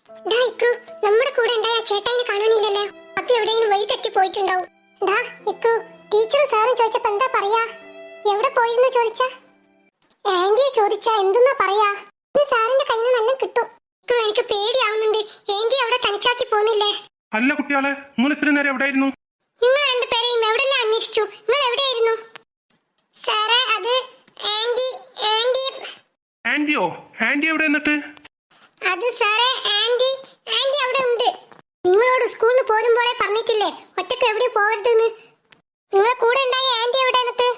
നമ്മുടെ കൂടെ ഉണ്ടായ ചേട്ടായിനെ കാണാനില്ലല്ലോ. അത് എവിടെയെങ്കിലും വഴി തെറ്റി പോയിട്ടുണ്ടാവും. ടീച്ചറും സാറും ചോദിച്ചപ്പോ എന്താ പറയാ? എവിടെ പോയിരുന്നു ചോദിച്ചാ ആന്റിയെ ചോദിച്ചാ എന്തെന്നാ പറയാ? സാറിന്റെ കയ്യിൽ നിന്ന് നല്ല കിട്ടും. എനിക്ക് പേടിയാവുന്നുണ്ട്. ആന്റി അവിടെ തനിച്ചാക്കി പോന്നില്ലേ? അല്ല കുട്ടികളെ, നിങ്ങൾ ഇത്ര നേരം എവിടെയായിരുന്നു? നിങ്ങൾ രണ്ടുപേരെയും എവിടെല്ലാം അന്വേഷിച്ചു. നിങ്ങൾ എവിടെയായിരുന്നു? സാറേ, അത് ആന്റിയോ? ആന്റി എവിടെ? എന്നിട്ട് അത് സാറേ, ആന്റി അവിടെ ഉണ്ട്. നിങ്ങളോട് സ്കൂളിൽ പോരുമ്പോഴേ പറഞ്ഞിട്ടില്ലേ ഒറ്റക്ക് എവിടെ പോവരുതെന്ന്? നിങ്ങളെ കൂടെ ഉണ്ടായ ആന്റി എവിടെ? എന്നിട്ട്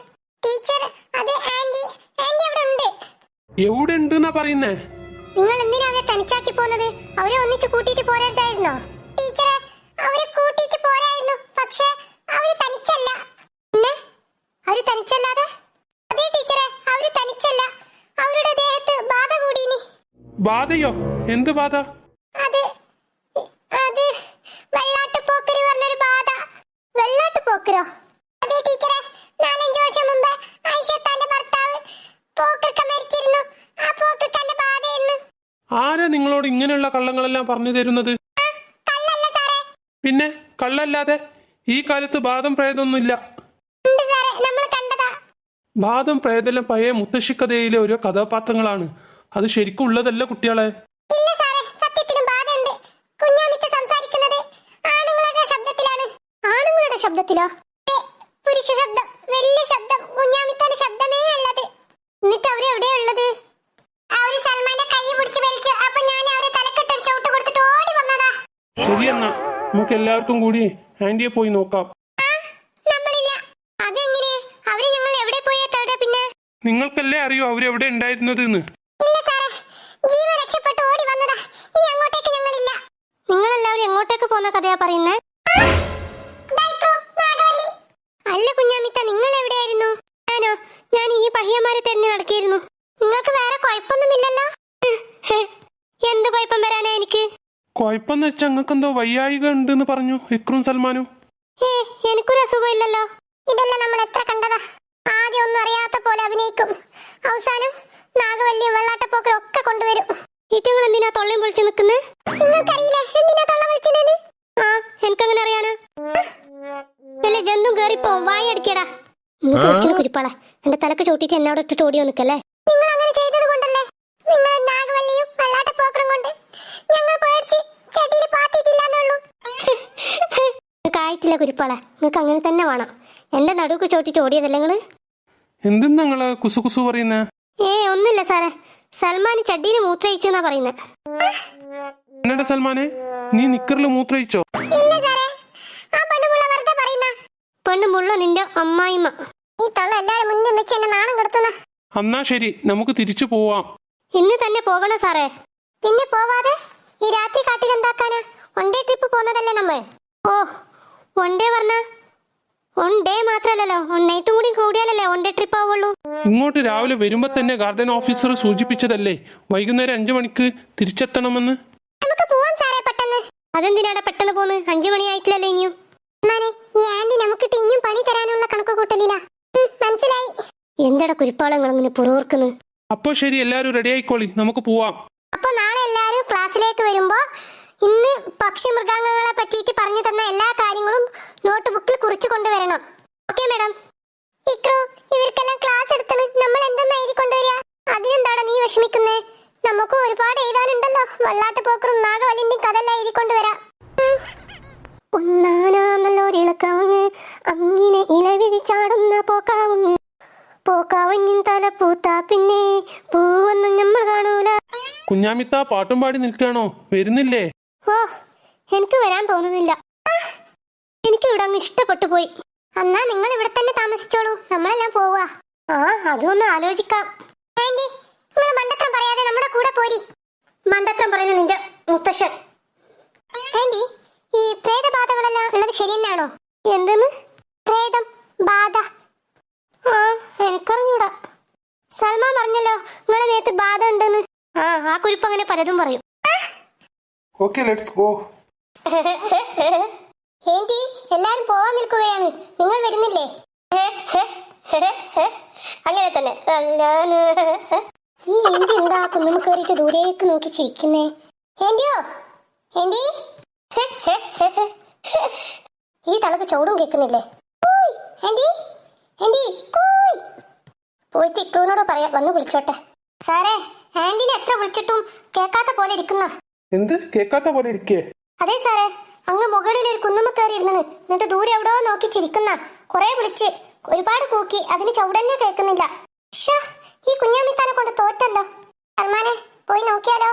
ടീച്ചർ, അത് ആന്റി അവിടെ ഉണ്ട്. എവിടെ ഉണ്ടെന്നാ പറയുന്നേ? നിങ്ങൾ എന്തിനാ അവരെ തനിച്ചാക്കി പോന്നത്? അവരെ ഒന്നിച്ച് കൂട്ടിയിട്ട് പോരായിരുന്നോ? ടീച്ചറെ, അവരെ കൂട്ടിയിട്ട് പോരായിരുന്നു. പക്ഷേ അവര് തനിച്ചല്ല. പിന്നെ അവര് തനിച്ചല്ലാതെ? അതെ ടീച്ചറെ, അവര് തനിച്ചല്ല. അവരുടെ ദേഹത്ത് ബാധ കൂടിയിനി. ബാധയോ? എന്ത് ബാധ? അത് വെള്ളാട്ടുപോക്കര് പറഞ്ഞൊരു ബാധ. വെള്ളാട്ടുപോക്കരോ? അതെ ടീച്ചറെ, 4-5 വർഷം മുമ്പ് ഐഷത്താന്റെ ഭർത്താവ് പോക്കർക്ക് മരിച്ചിരുന്നു. ആ പോക്കർക്കാന്റെ ബാധയായിരുന്നു. ആരാ നിങ്ങളോട് ഇങ്ങനെയുള്ള കള്ളങ്ങളെല്ലാം പറഞ്ഞു തരുന്നത്? കള്ളല്ല സാറേ. പിന്നെ കള്ളല്ലാതെ? ഈ കാലത്ത് ബാധം പ്രേതൊന്നുമില്ല. ബാധം പ്രേതെല്ലാം പഴയ മുത്തശ്ശിക്കഥയിലെ ഓരോ കഥാപാത്രങ്ങളാണ്. അത് ശരിക്കും ഉള്ളതല്ല കുട്ടികളെ. ശബ്ദത്തിലോ? പുരുഷ ശബ്ദം, വലിയ ശബ്ദം, കുഞ്ഞാമിത്താന്റെ ശബ്ദമേ അല്ലത്. എന്നിട്ട് അവര് എവിടെയുള്ളത്? അവര് സൽമാന്റെ കൈ പിടിച്ച് വലിച്ചു. അപ്പൊ ഞാൻ അവരെ തലക്കെട്ട് ചവിട്ട് കൊടുത്തിട്ട് ഓടി വന്നതാ. ശരിയെന്നാ, നമുക്ക് എല്ലാവർക്കും കൂടി ആന്റിയെ പോയി നോക്കാം. നമ്മളില്ല. അതെങ്ങനെ? അവര് ഞങ്ങൾ എവിടെ പോയാ തേടാ? പിന്നെ നിങ്ങൾക്കല്ലേ അറിയോ അവരെവിടെ ഉണ്ടായിരുന്നത് എന്ന്? ഇല്ല സാറേ, ജീവൻ രക്ഷപ്പെട്ട് ഓടി വന്നതാ. ഇനി അങ്ങോട്ടേക്ക് ഞങ്ങളില്ല. നിങ്ങളെല്ലാവരും എങ്ങോട്ടേക്ക് പോകുന്ന കഥയാ പറയുന്നേ? അല്ല കുഞ്ഞാമിത്ത, നിങ്ങൾ എവിടെയായിരുന്നു? ഞാൻ ഈ പയ്യന്മാരെ തെരഞ്ഞു നടക്കിയിരുന്നു. നിങ്ങൾക്ക് വേറെ കുഴപ്പമൊന്നുമില്ലല്ലോ? എന്ത് കുഴപ്പം വരാനാ എനിക്ക്? കുഴപ്പമെന്ന് വെച്ചാൽ നിങ്ങൾക്ക് എന്തോ വയ്യായിക ഉണ്ടെന്ന് പറഞ്ഞു ഇക്രും സൽമാനും. എനിക്കൊരു അസുഖം ഇല്ലല്ലോ. ഇതെല്ലാം നമ്മൾ എത്ര കണ്ടതാ. ആദ്യം ഒന്നും അറിയാത്ത പോലെ അഭിനയിക്കും, അവസാനം നാഗവല്ലിയും വെള്ളാട്ടപ്പോക്കരും ഒക്കെ കൊണ്ടുവരും. ഈറ്റങ്ങൾ എന്തിനാ തൊള്ളയും പൊളിച്ചു നിൽക്കുന്നത്? നിങ്ങൾക്കറിയില്ലേ എന്തിനാ തൊള്ള വിളിച്ചത്? എനിക്കങ്ങനെ അറിയാനാ? വല്ല ജന്തു കേറിപ്പോവും. വായടിക്കടാ. കുരിപ്പാളെ, എന്റെ തലക്ക് ചോട്ടിട്ട് എന്നോട് ഇട്ടിട്ട് ഓടിയോ നിൽക്കല്ലേ? നിങ്ങൾ അങ്ങനെ ചെയ്തത് കൊണ്ടല്ലേ. നിങ്ങൾ നാഗവല്ലിയും വെള്ളാട്ടപ്പോക്കറും കൊണ്ട് ഞങ്ങൾ പേടിച്ച് ചെടിയിൽ പാത്തിയിട്ടില്ലെന്നുള്ളൂ. ആയിട്ടില്ല കുരിപ്പാളെ, നിങ്ങൾക്ക് അങ്ങനെ തന്നെ വേണം. എന്റെ നടുക്ക് ചോട്ടിട്ട് ഓടിയതല്ലേ നിങ്ങള്? എന്തെന്നാ നിങ്ങള് കുസുകുസു പറയുന്നേ? ഒന്നുമില്ല സാറേ, സൽമാൻ ചട്ടിയിൽ മൂത്രയിച്ചെന്നാ പറയുന്നത്. എന്നടാ സൽമാനെ, നീ നിക്കറിൽ മൂത്രയിച്ചോ? ഇല്ല സാറേ, ആ പെണ്ണുമുള്ള വെറുതെ പറയുന്ന. പെണ്ണുമുള്ള നിന്റെ അമ്മായിമ്മ. ഈ തള്ള എല്ലാരും മുന്നിൽ വെച്ച് എന്നെ നാണം കെടുത്തുന്ന. എന്നാ ശരി, നമുക്ക് തിരിച്ചു പോവാം. ഇന്ന് തന്നെ പോകണം സാറേ. പിന്നെ പോവാതെ ഈ രാത്രി കാട്ടിൽ എന്താക്കാനാ? വൺ ഡേ ട്രിപ്പ് പോകുന്നതല്ലേ നമ്മൾ? ഓ, വൺ ഡേ പറഞ്ഞ വൺ ഡേ മാത്രല്ലല്ലോ, വൺ നൈറ്റും കൂടി കൂടിയാലല്ലേ വൺ ഡേ ട്രിപ്പ് ആവുള്ളൂ. ഇങ്ങോട്ട് രാവിലെ വരുമ്പോ തന്നെ ഗാർഡൻ ഓഫീസർ സൂചിപ്പിച്ചതല്ലേ വൈകുന്നേരം 5 മണിക്ക് തിരിച്ചെത്തണമെന്ന്. നമുക്ക് പോവാം സാറേ പെട്ടെന്ന്. അതെന്തിനാടാ പെട്ടെന്ന് പോന്ന്? 5 മണിയായിട്ടില്ലല്ലോ ഇനിയും. ഈ ആന്റി നമുക്ക് ഇനിയും പണി തരാനുള്ള കണക്ക് കൂട്ടലില്ല. മനസ്സിലായി. എന്താടാ കുരിപ്പാളങ്ങൾ ഇങ്ങനെ പുറോർക്കുന്നു? അപ്പൊ ശരി, എല്ലാരും റെഡി ആയിക്കോളി, നമുക്ക് പോവാം. അപ്പൊ നാളെ എല്ലാരും ക്ലാസ്സിലേക്ക് വരുമ്പോ ഇന്ന് പക്ഷി മൃഗാംഗങ്ങളെ പറ്റിയിട്ട് പറഞ്ഞു തന്ന എല്ലാ കാര്യങ്ങളും നോട്ട് ബുക്കിൽ കുറിച്ചു കൊണ്ടുവരണം. Okay madam? ഇവർക്കെല്ലാം ക്ലാസ് എടുത്തത് നമ്മൾ എന്തെന്നാ എഴുതി കൊണ്ടുവരിക? അതിനെന്താടാ നീ വിഷമിക്കുന്നേ? നമുക്ക് ഒരുപാട് എഴുതാനുണ്ടല്ലോ. വെള്ളാട്ടുപോക്കറും നാഗവല്ലിന്റെയും കഥെല്ലാം എഴുതി കൊണ്ടുവരാം. ഒന്നാനൊരിളക്കവങ്ങ് അങ്ങനെ ഇലവിരിച്ചാടുന്ന പോക്കാവുങ്ങ്. പോക്കാവങ്ങിൻ തല പൂത്താ പിന്നെ പൂവൊന്നും നമ്മൾ കാണൂല. കുഞ്ഞാമിത്ത പാട്ടും പാടി നിൽക്കണോ? വരുന്നില്ലേ? ഓ, എനിക്ക് വരാൻ തോന്നുന്നില്ല. എനിക്ക് ഇവിടെ അങ്ങ് ഇഷ്ടപ്പെട്ടു പോയി. എന്നാ നിങ്ങൾ ഇവിടെ തന്നെ താമസിച്ചോളൂ, നമ്മളെല്ലാം പോവാ. അതൊന്ന് ആലോചിക്കാം. ആന്റി, നിങ്ങൾ മണ്ടത്രം പറയാതെ നമ്മുടെ കൂടെ പോരി. മണ്ടത്രം പറയുന്ന നിന്റെ മുത്തശ്ശൻ. ആന്റി, ഈ പ്രേതബാധകളെല്ലാം ഉള്ളത് ശരി തന്നെയാണോ? എന്തെന്ന്? പ്രേതം ബാധ? എനിക്കറിഞ്ഞൂടാ. സൽമാൻ പറഞ്ഞല്ലോ നിങ്ങളെ മേത്ത് ബാധ ഉണ്ടെന്ന്. ആ കുരിപ്പ് അങ്ങനെ പലതും പറയും. Okay, let's go. ഏന്റി, എല്ലാരും പോവാൻ നിൽക്കുകയാണ്. നിങ്ങൾ വരുന്നില്ലേ? അങ്ങനെ തന്നെ. ഈ ഏന്റി എന്താ കുന്നും കയറിയിട്ട് ദൂരേക്ക് നോക്കി ചിരിക്കുന്നേ? ഏന്റിയോ, ആന്റി ഈ തളക്ക് ചൂടും കേൾക്കുന്നില്ലേ? കൂയ്, ആന്റി ആന്റി കൂയ്. പോയിട്ട് ഇക്രൂനോട് പറയാ വന്ന് വിളിച്ചോട്ടെ. സാറേ, ആന്റിനെ എത്ര വിളിച്ചിട്ടും കേൾക്കാത്ത പോലെ ഇരിക്കുന്ന. എന്ത് കേൾക്കാത്ത പോലെ ഇരിക്കേ? അതെ സാറേ, അങ്ങ് മുകളിൽ ഒരു കുന്നുമ്മ കയറി ഇരുന്നു. എന്നിട്ട് ദൂരെ എവിടോ നോക്കി ചിരിക്കുന്ന. കുറെ വിളിച്ച് ഒരുപാട് കൂക്കി, അതിന് ചവിടന്നെ കേൾക്കുന്നില്ല. ഷോ, ഈ കുഞ്ഞാമിത്താനെ കൊണ്ട് തോറ്റല്ലോ. സൽമാനെ, പോയി നോക്കിയാലോ?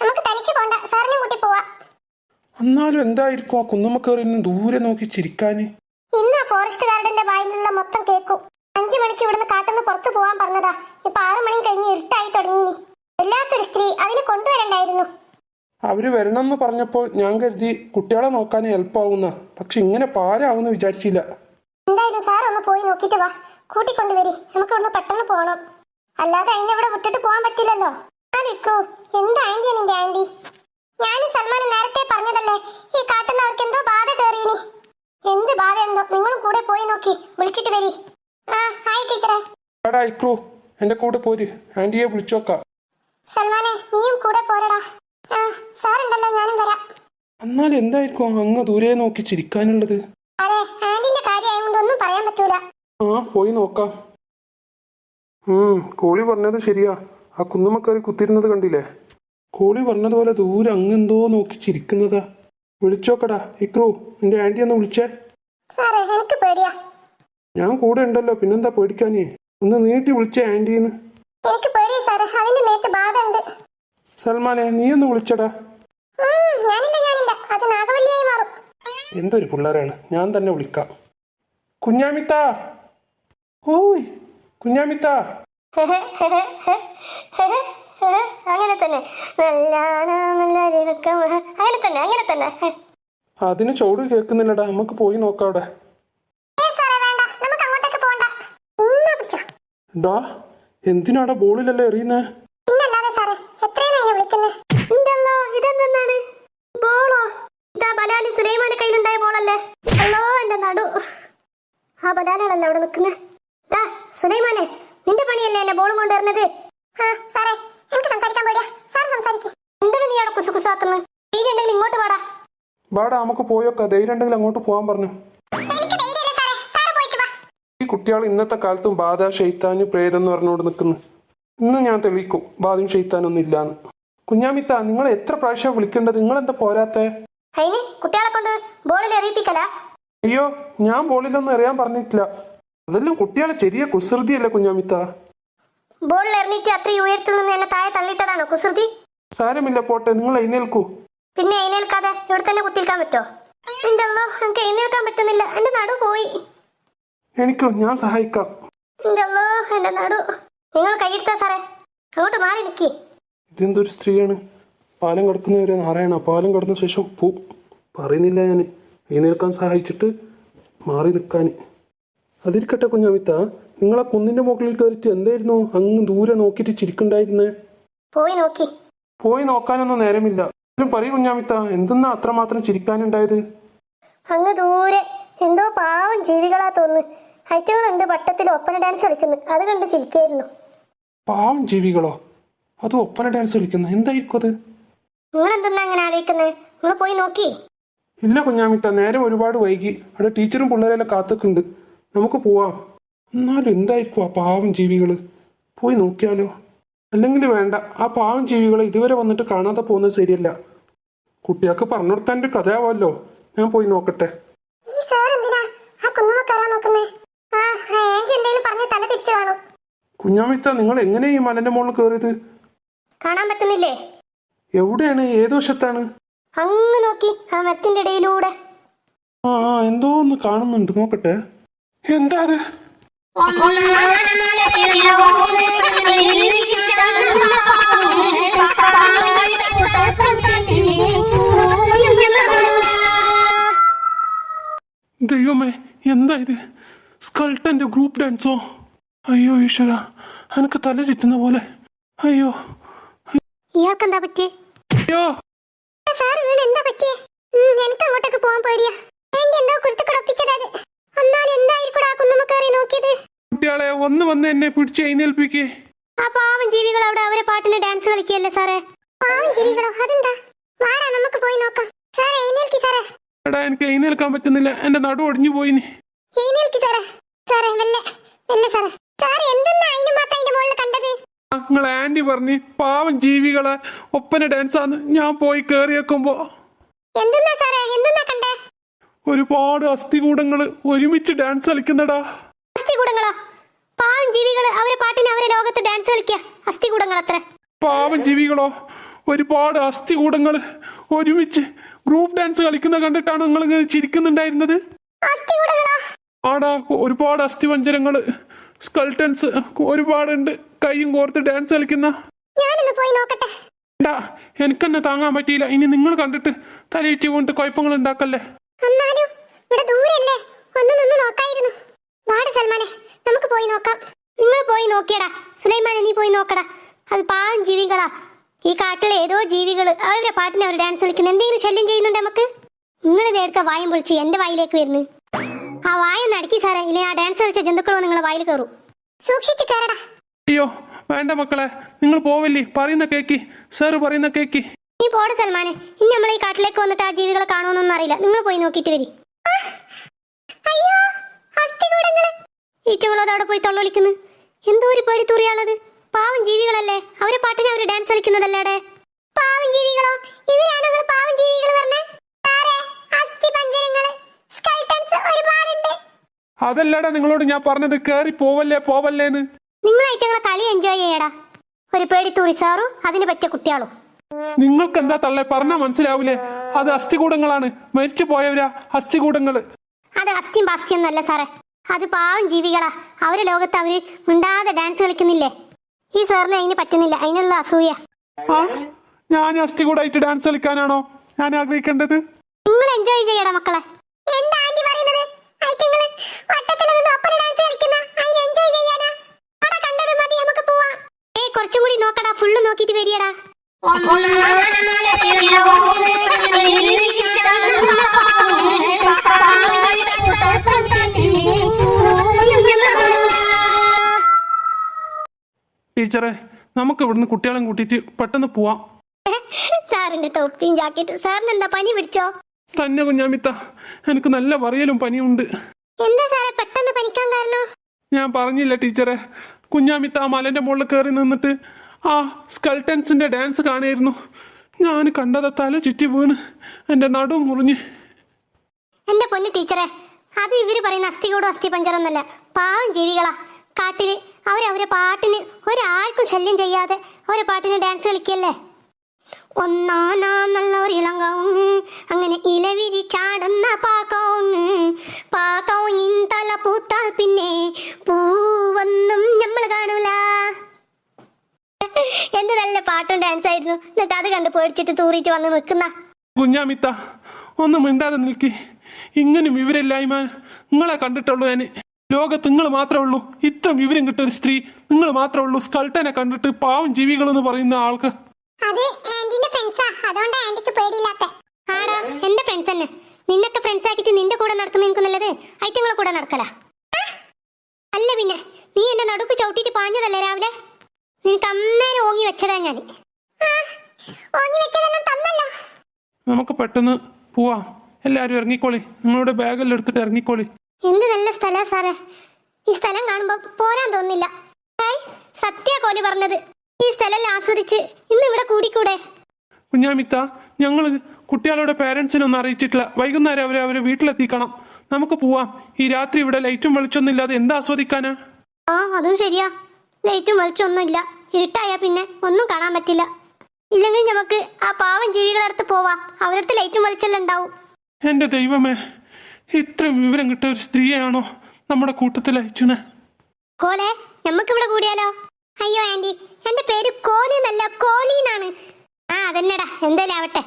നമുക്ക് തനിച്ച് പോണ്ട, സാറിനെ കൂട്ടി പോവാ. എന്നാലും എന്തായിരിക്കും ആ കുന്നുമ്മ കയറി ദൂരെ നോക്കി ചിരിക്കാന്? ഇന്ന് ഫോറസ്റ്റ് ഗാർഡന്റെ വായിലുള്ള മൊത്തം കേൾക്കും. 5 മണിക്ക് ഇവിടുന്ന് കാട്ടുന്ന് പുറത്തു പോവാൻ പറഞ്ഞതാ. ഇപ്പൊ 6 മണി കഴിഞ്ഞ് ഇരുട്ടായി തുടങ്ങി. വല്ലാത്തൊരു സ്ത്രീ, അതിന് കൊണ്ടുവരണ്ടായിരുന്നു. അവര് വരണമെന്ന് പറഞ്ഞപ്പോൾ ഞാൻ കരുതി കുട്ടികളെ നോക്കാൻ എളുപ്പമാവുന്ന, പക്ഷെ ഇങ്ങനെ പാരാവുന്ന വിചാരിച്ചില്ല. എന്തായാലും സാർ ഒന്ന് പോയി നോക്കിട്ട് വാ. കൂട്ടിക്കൊണ്ടുവരി, നമുക്ക് ഇവിടുന്ന് പെട്ടെന്ന് പോകണം. അല്ലാതെ അതിനെ ഇവിടെ വിട്ടിട്ട് പോകാൻ പറ്റില്ലല്ലോ. എന്താ ആന്റിയാ നിന്റെ ആന്റി? ഞാനും സൽമാനും നേരത്തെ പറഞ്ഞതല്ലേ, ഈ കാട്ടുന്നവർക്ക് എന്തോ ബാധ കയറിയിനി. എന്ത് ബാധയുണ്ടോ? നിങ്ങളും കൂടെ പോയി നോക്കി വിളിച്ചിട്ട് വരി. ഹായ് ടീച്ചറെ. ഇക്രു, എന്റെ കൂടെ പോര്, ആന്റിയെ വിളിച്ചോക്കാം. സൽമാനെ, നീയും കൂടെ പോരടാ. സാറുണ്ടല്ലോ, ഞാനും വരാം. എന്നാൽ എന്തായിരിക്കും അങ്ങ് ദൂരെ നോക്കി ചിരിക്കാനുള്ളത്? അതെ, ആന്റിന്റെ കാര്യമായതുകൊണ്ട് ഒന്നും പറയാൻ പറ്റൂല. പോയി നോക്കാം. കോളി പറഞ്ഞത് ശരിയാ. ആ കുന്നുമ്മക്കറി കുത്തിരുന്നത് കണ്ടില്ലേ? കോളി പറഞ്ഞതുപോലെ ദൂരെ അങ്ങെന്തോ നോക്കി ചിരിക്കുന്നതാ. വിളിച്ചോക്കടാ ഇക്രു, നിന്റെ ആന്റി ഒന്ന് വിളിച്ചേ. സാറേ, എനിക്ക് പേടിയാ. ഞാൻ കൂടെ ഉണ്ടല്ലോ, പിന്നെന്താ പേടിക്കാനേ? ഒന്ന് നീട്ടി വിളിച്ചേ ആന്റിന്ന്. എനിക്ക് പേടിയാ സാറേ, അതിന്റെ മേത്ത് ബാധ ഉണ്ട്. സൽമാനെ, നീ ഒന്ന് വിളിച്ചടാ. ഞാനില്ല, അത് നാഗവല്ലിയായി മാറും. എന്തൊരു പിള്ളേരാണ്, ഞാൻ തന്നെ വിളിക്കാം. കുഞ്ഞാമിത്ത, ഓയ് കുഞ്ഞാമിത്ത. അങ്ങനെ തന്നെ, അങ്ങനെ തന്നെ. അതിന് ചൂട് കേൾക്കുന്നില്ലടാ, നമുക്ക് പോയി നോക്കാം അവിടെ. ഡാ, എന്തിനാടാ ബോളിലല്ലേ എറിയുന്നേ? സുലൈമാന്റെ കയ്യിലുണ്ടായ ബോളല്ലേ? അല്ലോ, എന്റെ നടു. ആ ബലാലല്ലേ അവിടെ നിൽക്കുന്നത്? സുലൈമാനെ, നിന്റെ പണിയല്ലേ എന്നെ ബോളും കൊണ്ടുവരുന്നത്? എന്താണ് നീ അവിടെ കുസുകുസാക്കുന്നത്? ധൈര്യമുണ്ടെങ്കിൽ ഇങ്ങോട്ട് വാടാ. വാടാ, നമുക്ക് പോയോക്കാം. ധൈര്യം ഉണ്ടെങ്കിൽ അങ്ങോട്ട് പോകാൻ പറഞ്ഞു. ഈ കുട്ടികൾ ഇന്നത്തെ കാലത്തും ബാധ, ഷെയ്ത്താന്, പ്രേതം എന്ന് പറഞ്ഞുകൊണ്ട് നിൽക്കുന്നു. ഇന്ന് ഞാൻ തെളിയിക്കും ബാധയും ഷെയ്ത്താനൊന്നും ഇല്ലാന്ന്. കുഞ്ഞാമിത്ത, നിങ്ങൾ എത്ര പ്രാവശ്യം വിളിക്കേണ്ടത്? നിങ്ങൾ എന്താ പോരാത്തെ? കുട്ടികളെ കൊണ്ട് ബോളിൽ എറിയിപ്പിക്കല? അയ്യോ, ഞാൻ ബോളിലൊന്നും എറിയാൻ പറഞ്ഞിട്ടില്ല. അതെല്ലാം കുട്ടികളെ ചെറിയ കുസൃതിയല്ലേ കുഞ്ഞാമിത്ത. ബോളിൽ എറിഞ്ഞിട്ട് അത്ര ഉയരത്തിൽ നിന്ന് എന്നെ താഴെ തള്ളിയിട്ടതാണോ കുസൃതി? സാരമില്ല, പോട്ടെ, നിങ്ങൾ എഴുന്നേൽക്കൂ. പിന്നെ എഴുന്നേൽക്കാതെ ഇവിടെ തന്നെ കുത്തിരിക്കാൻ പറ്റോ? എന്റെ അല്ലോ, എനിക്ക് എഴുന്നേൽക്കാൻ പറ്റുന്നില്ല. എന്റെ നടു പോയി. എനിക്കോ, ഞാൻ സഹായിക്കാം. എന്റെ അല്ലോ, എന്റെ നടു. നിങ്ങൾ കൈയെടുത്താ സാറേ, അങ്ങോട്ട് മാറി നിൽക്കി. ഇതെന്തൊരു സ്ത്രീയാണ്? പാലം കടക്കുന്നവരെ നാരായണ, പാലം കടന്ന ശേഷം പറയുന്നില്ല ഞാൻ എഴുന്നേൽക്കാൻ സഹായിച്ചിട്ട് മാറി നിൽക്കാൻ. അതിരിക്കട്ടെ കുഞ്ഞാമിത്ത, നിങ്ങളെ കുന്നിന്റെ മുകളിൽ കയറിയിട്ട് എന്തായിരുന്നു അങ്ങ് ദൂരെ നോക്കിയിട്ട് ചിരിക്കുണ്ടായിരുന്നേ? പോയി നോക്കാനൊന്നും നേരമില്ല. പറയൂ കുഞ്ഞാമിത്ത, എന്തെന്നാ അത്രമാത്രം ചിരിക്കാനുണ്ടായത്? അങ്ങ് ദൂരെ എന്തോ പാവം ജീവികളാ തോന്നുന്നു. ഐറ്റങ്ങളുണ്ട് വട്ടത്തിൽ ഒപ്പന ഡാൻസ് കളിക്കുന്നു. അത് കണ്ട് ചിരിക്കായിരുന്നു. പാവം ജീവികളോ? അത് ഒപ്പന ഡാൻസ് കളിക്കുന്ന എന്തായിരിക്കും അത്? നിങ്ങൾ എന്തെന്നാ അങ്ങനെ ആലോചിക്കുന്നത്? നിങ്ങൾ പോയി നോക്കി. ഇല്ല കുഞ്ഞാമിത്ത, നേരം ഒരുപാട് വൈകി. അവിടെ ടീച്ചറും പിള്ളേരെല്ലാം കാത്തുക്കുണ്ട്. നമുക്ക് പോവാം. എന്നാലും എന്തായിരിക്കും ആ പാവം ജീവികള്? പോയി നോക്കിയാലോ? അല്ലെങ്കിൽ വേണ്ട, ആ പാവം ജീവികളെ ഇതുവരെ വന്നിട്ട് കാണാതെ പോകുന്നത് ശരിയല്ല. കുട്ടികൾക്ക് പറഞ്ഞു കൊടുക്കാൻ ഒരു കഥയാവല്ലോ. ഞാൻ പോയി നോക്കട്ടെ. കുഞ്ഞാമിത്ത, നിങ്ങൾ എങ്ങനെ ഈ മലന്റെ മുകളിൽ കയറിയത്? കാണാൻ പറ്റുന്നില്ലേ? എവിടെയാണ്? ഏത് വശത്താണ്? അങ്ങ് നോക്കി, ആ മരത്തിന്റെ ഇടയിലൂടെ. എന്തോ ഒന്ന് കാണുന്നുണ്ട്, നോക്കട്ടെ. എന്താ അത്? ദൈവമേ, എന്താ ഇത്? സ്കൾട്ടന്റെ ഗ്രൂപ്പ് ഡാൻസോ? അയ്യോ ഈശ്വര, എനിക്ക് തല ചുറ്റുന്ന പോലെ. അയ്യോ, ഇയാൾക്കെന്താ പറ്റിയേ? അയ്യോ സാർ, എന്താ പറ്റിയേ? എനിക്ക് അങ്ങോട്ടേക്ക് പോകാൻ പേടിയാ. എന്തോ കുരുത്തക്കടൊപ്പിച്ചത്. എന്നാലും എന്തായിരിക്കും ആ കുന്നുമ്മ കയറി നോക്കിയത്? കുട്ടികളെ, ഒന്ന് വന്ന് എന്നെ പിടിച്ച് എഴുന്നേൽപ്പിക്കേ. ആ പാവം ജീവികൾ അവിടെ അവരെ പാട്ടിന് ഡാൻസ് കളിക്കുകയല്ലേ സാറേ? പാവം ജീവികളോ? അതെന്താ? വാടാ, പോയി നോക്കാം. സാറേ എഴുന്നേൽക്ക് സാറേ. എടാ എനിക്ക് എഴുന്നേൽക്കാൻ പറ്റുന്നില്ല, എന്റെ നടു ഒടിഞ്ഞു പോയിന്. എഴുന്നേൽക്ക് സാറേ. സാറേ വെല്ലേ വെല്ലേ സാറേ. സാറേ എന്തെന്നാ അതിന് മാത്രം അതിന്റെ മുകളിൽ കണ്ടത്? നിങ്ങൾ ആന്റി പറഞ്ഞ് പാവം ജീവികളെ ഒപ്പന ഡാൻസാന്ന് ഞാൻ പോയി കേറി വെക്കുമ്പോ എന്തെന്നാ സാറേ എന്തെന്നാ കണ്ടേ? ഒരുപാട് അസ്ഥികൂടങ്ങള് ഒരുമിച്ച് ഡാൻസ് കളിക്കുന്നടാ. അസ്ഥികൂടങ്ങളോ? പാവം ജീവികള് അവരെ പാട്ടിന് അവരെ ലോകത്ത് ഡാൻസ് കളിക്കുക. അസ്ഥികൂടങ്ങൾ അത്ര. പാവം ജീവികളോ? ഒരുപാട് അസ്ഥികൂടങ്ങള് ഒരുമിച്ച് ഗ്രൂപ്പ് ഡാൻസ് കളിക്കുന്ന കണ്ടിട്ടാണ് നിങ്ങൾ ഇങ്ങനെ ചിരിക്കുന്നുണ്ടായിരുന്നത്? അസ്ഥികൂടങ്ങളോ? ആടാ, ഒരുപാട് അസ്ഥിപഞ്ജരങ്ങള് സ്കൾട്ടൻസ് ഒരുപാടുണ്ട്, കൈയും കോർത്ത് ഡാൻസ് കളിക്കുന്ന. ഞാനൊന്ന് പോയി നോക്കട്ടെ. എനിക്കെന്നെ താങ്ങാൻ പറ്റിയില്ല. ഇനി നിങ്ങൾ കണ്ടിട്ട് തലയിറ്റി കൊണ്ട് കുഴപ്പങ്ങൾ ഉണ്ടാക്കല്ലേ. എന്നാലും ഇവിടെ ദൂരല്ലേ, ഒന്ന് നിന്ന് നോക്കായിരുന്നു. വാട് സൽമാനെ, നമുക്ക് പോയി നോക്കാം. നിങ്ങൾ പോയി നോക്കിയടാ സുലൈമാനെ, നീ പോയി നോക്കടാ. അത് പാവം ജീവികളാ. ഈ കാട്ടിലെ ഏതോ ജീവികള് അവരുടെ പാട്ടിന് അവർ ഡാൻസ് കളിക്കുന്നു. എന്തെങ്കിലും ശല്യം ചെയ്യുന്നുണ്ട് നമുക്ക്? നിങ്ങൾ നേരത്തെ വായം പൊളിച്ച് എന്റെ വായിലേക്ക് വരുന്നു. ആ വായ നടക്കി സാറേ, ഇല്ലേ ആ ഡാൻസ് കളിച്ച ജന്തുക്കളോ നിങ്ങളെ വായിൽ കയറും. സൂക്ഷിച്ച് കയറടാ. അയ്യോ വേണ്ട മക്കളെ, നിങ്ങൾ പോവല്ലേ, പറയുന്ന കേക്കി, സാറ് പറയുന്ന കേക്കി. നീ പോടെ സൽമാനെ, ഇനി നമ്മൾ ഈ കാട്ടിലേക്ക് വന്നിട്ട് ആ ജീവികളെ കാണുമെന്നൊന്നും അറിയില്ല. നിങ്ങൾ പോയി നോക്കിയിട്ട് വരി. അയ്യോ അസ്ഥികൂടങ്ങള്. ഈറ്റകളോ അതവിടെ പോയി തൊള്ളൊളിക്കുന്നു. എന്തോ ഒരു പേടി തൂറിയാളത്. പാവം ജീവികളല്ലേ, അവരെ പാട്ടിന് അവര് ഡാൻസ് കളിക്കുന്നതല്ലേ? പാവം ജീവികളോ? ഇവരാണോ പാവം ജീവികൾ പറഞ്ഞേ? അതല്ലടാ നിങ്ങളോട് ഞാൻ പറഞ്ഞത്, കേറി പോവല്ലേ പോവല്ലേന്ന്. നിങ്ങൾ ഐറ്റങ്ങളെ കളി എൻജോയ് ചെയ്യടാ. ഒരു പേടി തൂറി സാറും അതിന് പറ്റിയ കുട്ടികളും. നിങ്ങൾക്ക് എന്താ തള്ളേ പറഞ്ഞാ മനസ്സിലാവൂലേ? അത് അസ്ഥികൂടങ്ങളാണ്, മരിച്ചു പോയവരാ അസ്ഥികൂടങ്ങള്. അത് അസ്ഥിയും ബാസ്തിയൊന്നല്ല സാറേ, അത് പാവം ജീവികളാ. അവരെ ലോകത്ത് അവര് മിണ്ടാതെ ഡാൻസ് കളിക്കുന്നില്ലേ? ഈ സാറിന് അതിന് പറ്റുന്നില്ല, അതിനുള്ള അസൂയ. ആ ഞാൻ അസ്ഥികൂടായിട്ട് ഡാൻസ് കളിക്കാനാണോ ഞാൻ ആഗ്രഹിക്കേണ്ടത്? നിങ്ങൾ എൻജോയ് ചെയ്യടാ മക്കളെ. എന്താ ആന്റി പറയുന്നത്? ഐറ്റങ്ങള് വട്ടത്തിൽ നിന്ന് ഒപ്പന ഡാൻസ് കളിക്കുന്ന അതിന് എൻജോയ് ചെയ്യാനാ? അട കണ്ടത് മതി, നമുക്ക് പോവാം. കുറച്ചും കൂടി നോക്കടാ, ഫുള്ള് നോക്കിയിട്ട് വരികടാ. ടീച്ചറെ, നമുക്ക് ഇവിടുന്ന് കുട്ടികളെ കൂട്ടിയിട്ട് പെട്ടെന്ന് പോവാം. സാറിന്റെ തൊപ്പിയും ജാക്കറ്റും. സാറിന് എന്താ പനി പിടിച്ചോ? തന്നെ കുഞ്ഞാമിത്ത, എനിക്ക് നല്ല പറയലും പനിയുണ്ട്. എന്താ സാറേ പെട്ടെന്ന് പനിക്കാൻ കാരണം? ഞാൻ പറഞ്ഞില്ല ടീച്ചറെ, കുഞ്ഞാമിത്ത ആ മലന്റെ മുകളിൽ കയറി നിന്നിട്ട് ആ സ്കൾട്ടൻസിന്റെ ഡാൻസ് കാണായിരുന്നു. ഞാൻ കണ്ടത് തല ചുറ്റി വീണ് എന്റെ നടു മുറിഞ്ഞ്. എന്റെ പൊന്നു ടീച്ചറെ, അത് ഇവര് പറയുന്ന അസ്ഥികൂടും അസ്ഥി പഞ്ചറൊന്നല്ല, പാവം ജീവികളാ. കാട്ടില് അവരവരെ പാട്ടിന് ഒരാൾക്കും ശല്യം ചെയ്യാതെ അവരെ പാട്ടിന് ഡാൻസ് കളിക്കല്ലേ. ഒന്നാനാം നല്ലൊരിളങ്ങൗങ്ങ്, അങ്ങനെ ഇലവിരി ചാടുന്ന പാക്കൗങ്ങ്, പാക്കൗങ്ങിൻ തല പൂത്താൽ പിന്നെ പൂവൊന്നും നമ്മൾ കാണൂല. എന്ത് നല്ല പാട്ടും ഡാൻസ് ആയിരുന്നു. എന്നിട്ട് അത് കണ്ട് പേടിച്ചിട്ട് തൂറിയിട്ട് വന്ന് നിൽക്കുന്ന. കുഞ്ഞാമിത്ത ഒന്നും മിണ്ടാതെ നിൽക്കി. ഇങ്ങനെ വിവരമില്ലായ്മ നിങ്ങളെ കണ്ടിട്ടുള്ളൂ ഞാൻ. ലോകത്ത് നിങ്ങൾ മാത്രമേ ഉള്ളൂ ഇത്ര വിവരം കിട്ടൊരു സ്ത്രീ, നിങ്ങൾ മാത്രമേ ഉള്ളൂ. സ്കൾട്ടനെ കണ്ടിട്ട് പാവം ജീവികളെന്ന് പറയുന്ന ആൾക്ക്. അത് ആന്റിന്റെ ഫ്രണ്ട്സാ, അതുകൊണ്ടാ ആന്റിക്ക് പേടിയില്ലാത്ത. ആടാ എന്റെ ഫ്രണ്ട്സ് തന്നെ. നിന്നൊക്കെ ഫ്രണ്ട്സ് ആക്കിയിട്ട് നിന്റെ കൂടെ നടക്കുന്ന എനിക്ക് നല്ലത് ഐറ്റങ്ങളെ കൂടെ നടക്കല. അല്ല പിന്നെ നീ എന്റെ നടുക്ക് ചവിട്ടിട്ട് പാഞ്ഞതല്ലേ രാവിലെ? നിനക്ക് അന്നേരം ഓങ്ങി വെച്ചതാ ഞാൻ. ഓങ്ങി വെച്ചതെല്ലാം തന്നല്ലോ. നമുക്ക് പെട്ടെന്ന് പോവാം. എല്ലാരും ഇറങ്ങിക്കോളി, നിങ്ങളുടെ ബാഗെല്ലാം എടുത്തിട്ട് ഇറങ്ങിക്കോളി. എന്ത് നല്ല സ്ഥലാ സാറേ. ഈ സ്ഥലം കാണുമ്പോ പോരാൻ തോന്നില്ല. സത്യ കോലി പറഞ്ഞത്. ഈ സ്ഥലം ആസ്വദിച്ച് ഇന്ന് ഇവിടെ കൂടിക്കൂടെ? കുഞ്ഞാമിത്ത, ഞങ്ങൾ കുട്ടികളുടെ പേരൻസിനൊന്നും അറിയിച്ചിട്ടില്ല. വൈകുന്നേരം അവരെ വീട്ടിലെത്തിക്കണം. നമുക്ക് പോവാം. ഈ രാത്രി ഇവിടെ ലൈറ്റും വെളിച്ചൊന്നും ഇല്ലാതെ എന്താ ആസ്വദിക്കാനാ? ആ അതും ശരിയാ. ലൈറ്റും വെളിച്ചൊന്നും ഇല്ല. ഇരുട്ടായാ പിന്നെ ഒന്നും കാണാൻ പറ്റില്ല. ഇല്ലെങ്കിൽ നമുക്ക് ആ പാവം ജീവികളുടെ അടുത്ത് പോവാം. അവരടുത്ത് ലൈറ്റും വെളിച്ചെല്ലാം ഉണ്ടാവും. എന്റെ ദൈവമേ, ഇത്രയും വിവരം കിട്ടിയ ഒരു സ്ത്രീയാണോ നമ്മുടെ കൂട്ടത്തിൽ അയച്ചുനെ? കോലെ, നമുക്കിവിടെ കൂടിയാലോ? അയ്യോ ആന്റി, എന്റെ പേര് കോലി എന്നല്ല, കോലിന്നാണ്. ആ അതെന്നെടാ, എന്തായാലും ആവട്ടെ.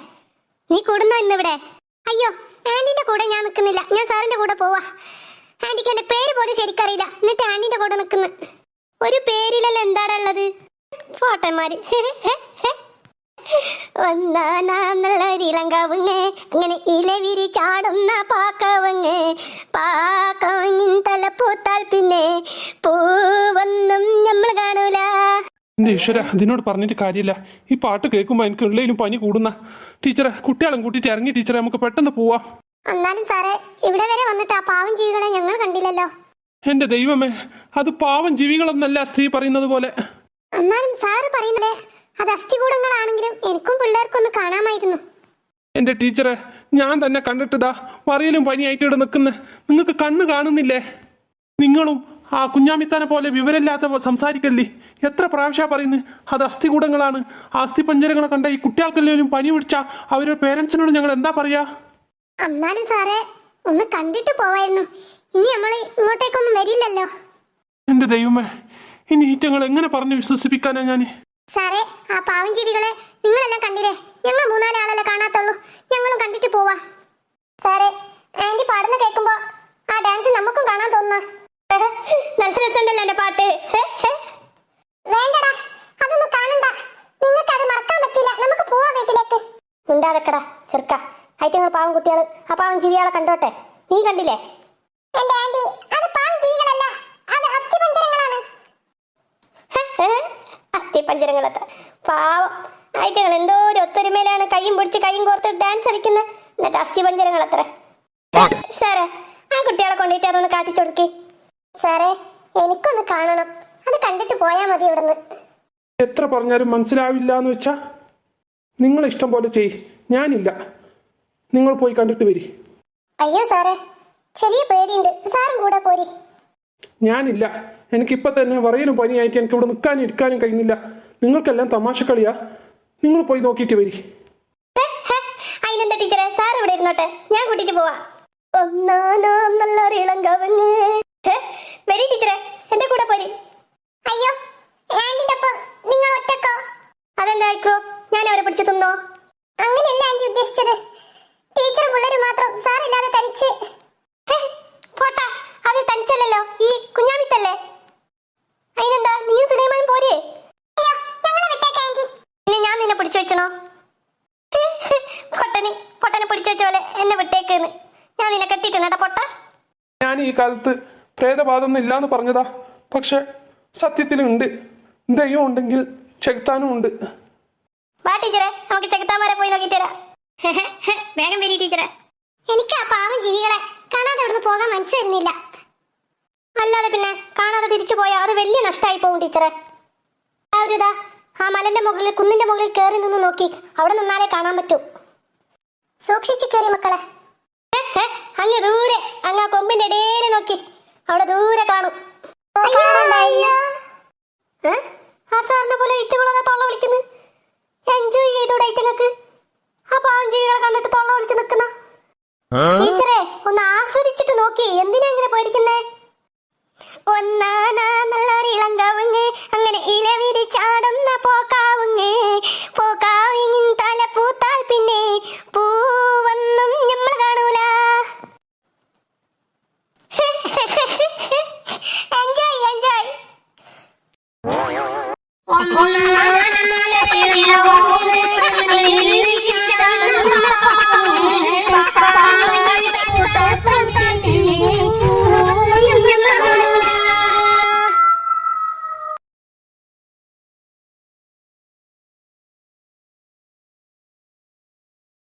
നീ കൂടുന്നോ ഇന്നിവിടെ? അയ്യോ ആന്റിന്റെ കൂടെ ഞാൻ നിൽക്കുന്നില്ല, ഞാൻ സാറിന്റെ കൂടെ പോവാ. ആന്റിക്ക് എന്റെ പേര് പോലും ശരിക്കറിയില്ല, എന്നിട്ട് ആന്റിന്റെ കൂടെ നിൽക്കുന്നു. ഒരു പേരിലല്ല എന്താടാ ഉള്ളത്? ഫോട്ടന്മാര്. ഒന്നാനല്ലൊരിളങ്കവുങ്ങ്, അങ്ങനെ ഇലവിരി ചാടുന്ന പാക്കവുങ്ങ്, പാക്കവുങ്ങിൻ തല പൂത്താൽ പിന്നെ പൂവൊന്നും നമ്മൾ കാണൂല. എൻ്റെ ഈശ്വര, അതിനോട് പറഞ്ഞിട്ട് കാര്യമില്ല. ഈ പാട്ട് കേൾക്കുമ്പോൾ എനിക്ക് ഉള്ളിലും പനി കൂടുന്ന. ടീച്ചറെ, കുട്ടികളും കൂട്ടിയിട്ട് ഇറങ്ങി ടീച്ചറെ, നമുക്ക് പെട്ടെന്ന് പോവാം. എന്നാലും സാറേ, ഇവിടെ വരെ വന്നിട്ട് ആ പാവം ജീവികളെ ഞങ്ങൾ കണ്ടില്ലല്ലോ. എൻ്റെ ദൈവമേ, അത് പാവം ജീവികളൊന്നല്ല സ്ത്രീ പറയുന്നത് പോലെ. എന്നാലും സാറ് പറയുന്നല്ലേ, അത് അസ്ഥികൂടങ്ങളാണെങ്കിലും എനിക്കും പിള്ളേർക്കും ഒന്ന് കാണാമായിരുന്നു. എൻ്റെ ടീച്ചറെ, ഞാൻ തന്നെ കണ്ടിട്ടതാ വറിയലും പനിയായിട്ട് ഇവിടെ നിൽക്കുന്നത്. നിങ്ങൾക്ക് കണ്ണ് കാണുന്നില്ലേ? നിങ്ങളും ആ കുഞ്ഞാമിത്താനെ പോലെ വിവരമില്ലാത്ത സംസാരിക്കല്ലേ. എത്ര പ്രാവശ്യം പറയുന്നത് അത് അസ്ഥികൂടങ്ങളാണ്. ആ അസ്ഥിപഞ്ജരങ്ങളെ കണ്ട ഈ കുട്ടികൾക്കെല്ലാവരും പനി പിടിച്ചാൽ അവരുടെ പേരൻസിനോട് ഞങ്ങൾ എന്താ പറയാ? എന്നാലും സാറേ, ഒന്ന് കണ്ടിട്ട് പോവായിരുന്നു. ഇനി നമ്മൾ ഇങ്ങോട്ടേക്കൊന്നും വരില്ലല്ലോ. എൻ്റെ ദൈവമേ, ഇനി ഈറ്റങ്ങൾ എങ്ങനെ പറഞ്ഞ് വിശ്വസിപ്പിക്കാനാ ഞാൻ? സാറേ, ആ പാവം ജീവികളെ നിങ്ങളെല്ലാം കണ്ടില്ലേ? ഞങ്ങൾ 3-4 ആളല്ലേ കാണാത്തുള്ളൂ. ഞങ്ങളും കണ്ടിട്ട് പോവാ. സാറേ, ആന്റി പാടുന്ന കേൾക്കുമ്പോ ആ ഡാൻസ് നമുക്കും കാണാൻ തോന്നുന്നു. നല്ല രസമുണ്ടല്ലോ എന്റെ പാട്ട്. വേണ്ടടാ, അതൊന്നും കാണണ്ട. നിങ്ങൾക്ക് അത് മറക്കാൻ പറ്റില്ല. നമുക്ക് പോവാ വീട്ടിലേക്ക്. ഉണ്ടാകക്കടാ ചെറുക്ക. ഐറ്റങ്ങൾ പാവം കുട്ടികള് ആ പാവം ജീവികളെ കണ്ടോട്ടെ. നീ കണ്ടില്ലേ? എന്റെ ആന്റി, അത് പാവം ജീവികളല്ല, അത് അസ്ഥിപഞ്ജരങ്ങളാണ്. അസ്ഥിപഞ്ജരങ്ങളത്ര പാവം ഐറ്റങ്ങൾ എന്തോ ഒരു ഒത്തൊരുമയിലാണ് കൈയും പിടിച്ച് കൈയും കോർത്ത് ഡാൻസ് കളിക്കുന്നത്. എന്നിട്ട് അസ്ഥിപഞ്ജരങ്ങളത്ര. സാറേ, ആ കുട്ടികളെ കൊണ്ടിട്ട് അതൊന്ന് കാട്ടിച്ചു കൊടുക്കി. സാറേ, എനിക്കൊന്ന് കാണണം. അത് കണ്ടിട്ട് പോയാൽ മതി ഇവിടുന്ന്. എത്ര പറഞ്ഞാലും മനസ്സിലാവില്ല എന്ന് വെച്ചാ നിങ്ങൾ ഇഷ്ടം പോലെ ചെയ്. ഞാനില്ല, നിങ്ങൾ പോയി കണ്ടിട്ട് വരി. അയ്യോ സാറേ, ചെറിയ പേടിയുണ്ട്. സാറും കൂടെ പോരി. ഞാനില്ല, എനിക്കിപ്പൊ തന്നെ വറയിലും പനിയായിട്ട് എനിക്ക് ഇവിടെ നിൽക്കാനും ഇരിക്കാനും കഴിയുന്നില്ല. നിങ്ങൾക്കെല്ലാം തമാശ കളിയാ. നിങ്ങൾ പോയി നോക്കിയിട്ട് വരി. അതിനെന്താ ടീച്ചറെ, സാർ ഇവിടെ ഇരുന്നോട്ടെ, ഞാൻ കൂട്ടിട്ട് പോവാ. വരി ടീച്ചറെ, എന്റെ കൂടെ പോരി. അയ്യോ, ആന്റിന്റെ ഒപ്പം നിങ്ങൾ ഒറ്റക്കോ? അതെന്തായിക്കോ, ഞാൻ അവരെ പിടിച്ചു തിന്നോ? അങ്ങനെയല്ല ആന്റി ഉദ്ദേശിച്ചത്. ടീച്ചർ പിള്ളേര് മാത്രം, സാറില്ലാതെ തനിച്ച്. പോട്ടാ, അത് തനിച്ചല്ലോ, ഈ കുഞ്ഞാമിത്തല്ലേ. അതിനെന്താ, നീയും സുലൈമാനും പോരേ? പിന്നെ ഞാൻ നിന്നെ പിടിച്ചു വെച്ചണോ? പൊട്ടനെ പിടിച്ചു വെച്ച പോലെ എന്നെ വിട്ടേക്കെന്ന്. ഞാൻ നിന്നെ കെട്ടിട്ടുണ്ടോ പൊട്ട? ഞാൻ ഈ കാലത്ത് പ്രേതബാധൊന്നും ഇല്ലാന്ന് പറഞ്ഞതാ. പക്ഷെ സത്യത്തിലുണ്ട്. ദൈവം ഉണ്ടെങ്കിൽ ചെകുത്താനും ഉണ്ട്. വാ ടീച്ചറെ, നമുക്ക് ചെകുത്താന്മാരെ പോയി നോക്കിട്ട് വരാം. വേഗം വരി ടീച്ചറെ. എനിക്ക് ആ പാവം ജീവികളെ കാണാതെ ഇവിടുന്ന് പോകാൻ മനസ്സ് വരുന്നില്ല. അല്ലാതെ പിന്നെ കാണാതെ തിരിച്ചു പോയാൽ അത് വലിയ നഷ്ടമായി പോകും ടീച്ചറെ. ആ മലന്റെ മുകളിൽ, കുന്നിന്റെ മുകളിൽ കയറി നിന്ന് നോക്കി. അവിടെ നിന്നാലേ കാണാൻ പറ്റൂ. സൂക്ഷിച്ചു കയറി മക്കളെ. അങ്ങ് ദൂരെ, അങ്ങ് ആ കൊമ്പിന്റെ ഇടയിൽ നോക്കി. അവിടെ ദൂരെ കാണും. ആ സാറിനെ പോലെ ഇറ്റുകളെ തൊള്ള വിളിക്കുന്നു. എൻജോയ് ചെയ്തൂടെ ഐറ്റങ്ങൾക്ക്? ആ പാവം ജീവികളെ കണ്ടിട്ട് തൊള്ള വിളിച്ച് നിൽക്കുന്ന ടീച്ചറെ ഒന്ന് ആസ്വദിച്ചിട്ട് നോക്കി. എന്തിനാ ഇങ്ങനെ പേടിക്കുന്നേ? ഒന്നാനാ നല്ലൊരു ഇളങ്കാവ്